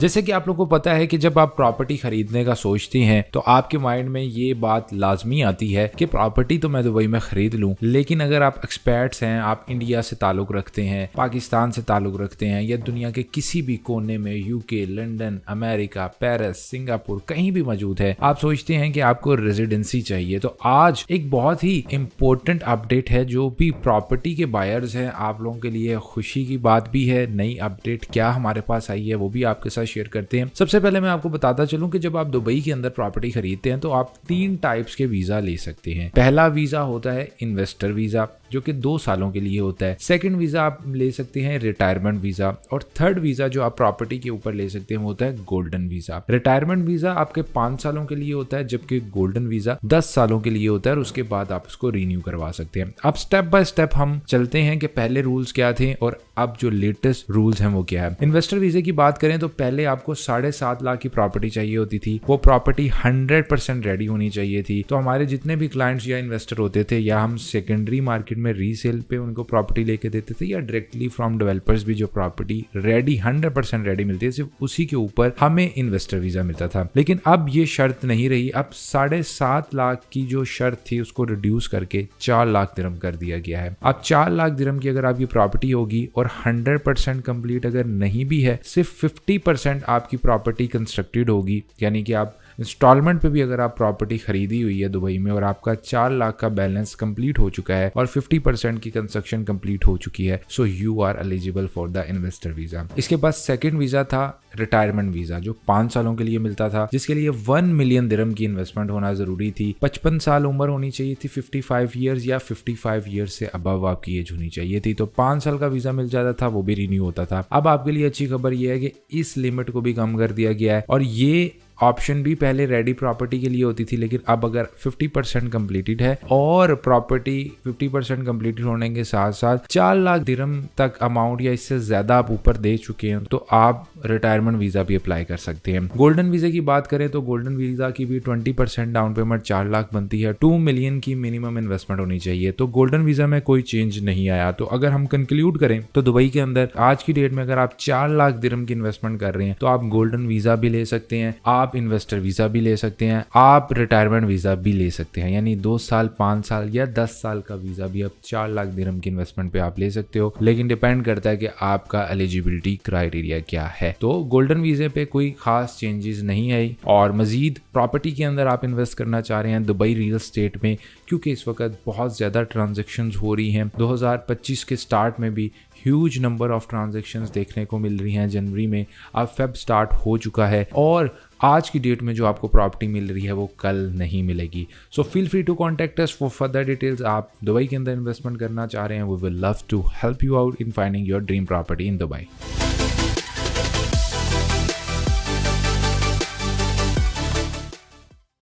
जैसे कि आप लोगों को पता है कि जब आप प्रॉपर्टी खरीदने का सोचती हैं तो आपके माइंड में ये बात लाजमी आती है कि प्रॉपर्टी तो मैं दुबई में खरीद लूं, लेकिन अगर आप एक्सपर्ट्स हैं, आप इंडिया से ताल्लुक रखते हैं, पाकिस्तान से ताल्लुक रखते हैं या दुनिया के किसी भी कोने में UK, London, America, Paris, Singapore कहीं भी मौजूद है, आप सोचते हैं कि आपको रेजिडेंसी चाहिए, तो आज एक बहुत ही इंपॉर्टेंट अपडेट है जो भी प्रॉपर्टी के बायर्स हैं आप लोगों के लिए खुशी की बात भी है। नई अपडेट क्या हमारे पास आई है वो भी आपके साथ शेयर करते हैं। सबसे पहले मैं आपको बताता चलूं कि जब आप दुबई के अंदर प्रॉपर्टी खरीदते हैं तो आप 3 टाइप्स के वीजा ले सकते हैं। पहला वीजा होता है इन्वेस्टर वीजा जो कि 2 सालों के लिए होता है। सेकंड वीजा आप ले सकते हैं रिटायरमेंट वीजा, और थर्ड वीजा जो आप प्रॉपर्टी के ऊपर ले सकते हैं वो होता है गोल्डन वीजा। रिटायरमेंट वीजा आपके 5 सालों के लिए होता है, जबकि गोल्डन वीजा 10 सालों के लिए होता है और उसके बाद आप उसको रिन्यू करवा सकते हैं। अब स्टेप बाय स्टेप हम चलते हैं कि पहले रूल्स क्या थे और अब जो लेटेस्ट रूल्स हैं वो क्या है। इन्वेस्टर वीजे की बात करें तो पहले आपको 7.5 लाख की प्रॉपर्टी चाहिए होती थी। वो प्रॉपर्टी 100% रेडी होनी चाहिए थी। तो हमारे जितने भी क्लाइंट्स या इन्वेस्टर होते थे, या हम सेकेंडरी मार्केट में रीसेल पे उनको प्रॉपर्टी लेके देते थे, या डायरेक्टली फ्रॉम डेवलपर्स भी जो प्रॉपर्टी रेडी 100% रेडी मिलती है, सिर्फ उसी के ऊपर हमें इन्वेस्टर वीजा मिलता था। लेकिन अब ये शर्त नहीं रही। अब 7.5 लाख की जो शर्त थी उसको रिड्यूस करके 4 लाख दिरहम कर दिया गया है। अब 4 लाख दिरहम की अगर आपकी प्रॉपर्टी होगी और 100% कंप्लीट अगर नहीं भी है, सिर्फ 50% आपकी प्रॉपर्टी कंस्ट्रक्टेड होगी, यानी कि आप इंस्टॉलमेंट पे भी अगर आप प्रॉपर्टी खरीदी हुई है दुबई में और आपका 4 लाख का बैलेंस कंप्लीट हो चुका है और 50% की कंस्ट्रक्शन कंप्लीट हो चुकी है, so you are eligible for the investor visa. इसके बाद सेकंड वीजा था रिटायरमेंट वीजा जो 5 सालों के लिए मिलता था, जिसके लिए 1 मिलियन दिरहम की इन्वेस्टमेंट होना जरूरी थी। 55 साल उम्र होनी चाहिए थी, 55 ईयर्स या 55 ईयर्स से अबव आपकी एज होनी चाहिए थी। तो 5 साल का वीजा मिल जाता था, वो भी रिन्यू होता था। अब आपके लिए अच्छी खबर यह है कि इस लिमिट को भी कम कर दिया गया है, और ये ऑप्शन भी पहले रेडी प्रॉपर्टी के लिए होती थी, लेकिन अब अगर 50% कंप्लीटेड है और प्रॉपर्टी 50% कंप्लीटेड होने के साथ साथ 4 लाख दिरहम तक अमाउंट या इससे ज्यादा आप ऊपर दे चुके हैं, तो आप रिटायरमेंट वीजा भी अप्लाई कर सकते हैं। गोल्डन वीजा की बात करें तो गोल्डन वीजा की भी 20% डाउन पेमेंट 4 लाख बनती है। 2 मिलियन की मिनिमम इन्वेस्टमेंट होनी चाहिए। तो गोल्डन वीजा में कोई चेंज नहीं आया। तो अगर हम कंक्लूड करें तो दुबई के अंदर आज की डेट में अगर आप 4 लाख दिरहम की इन्वेस्टमेंट कर रहे हैं तो आप गोल्डन वीजा भी ले सकते हैं, आप इन्वेस्टर वीजा भी ले सकते हैं, आप रिटायरमेंट वीजा भी ले सकते हैं। यानी 2 साल, 5 साल या 10 साल का वीजा भी अब 4 लाख दिरहम की इन्वेस्टमेंट पे आप ले सकते हो, लेकिन डिपेंड करता है कि आपका एलिजिबिलिटी क्राइटेरिया क्या है। तो गोल्डन वीजे पे कोई खास चेंजेस नहीं आई। और मजीद प्रॉपर्टी के अंदर आप इन्वेस्ट करना चाह रहे हैं दुबई रियल एस्टेट में, क्योंकि इस वक्त बहुत ज्यादा ट्रांजेक्शन्स हो रही हैं। 2025 के स्टार्ट में भी ह्यूज नंबर ऑफ ट्रांजेक्शन्स देखने को मिल रही हैं। जनवरी में अब फेब स्टार्ट हो चुका है और आज की डेट में जो आपको प्रॉपर्टी मिल रही है वो कल नहीं मिलेगी। So feel free to contact us for further details. आप दुबई के अंदर इन्वेस्टमेंट करना चाह रहे हैं, we will love to help you out in finding your dream property in Dubai.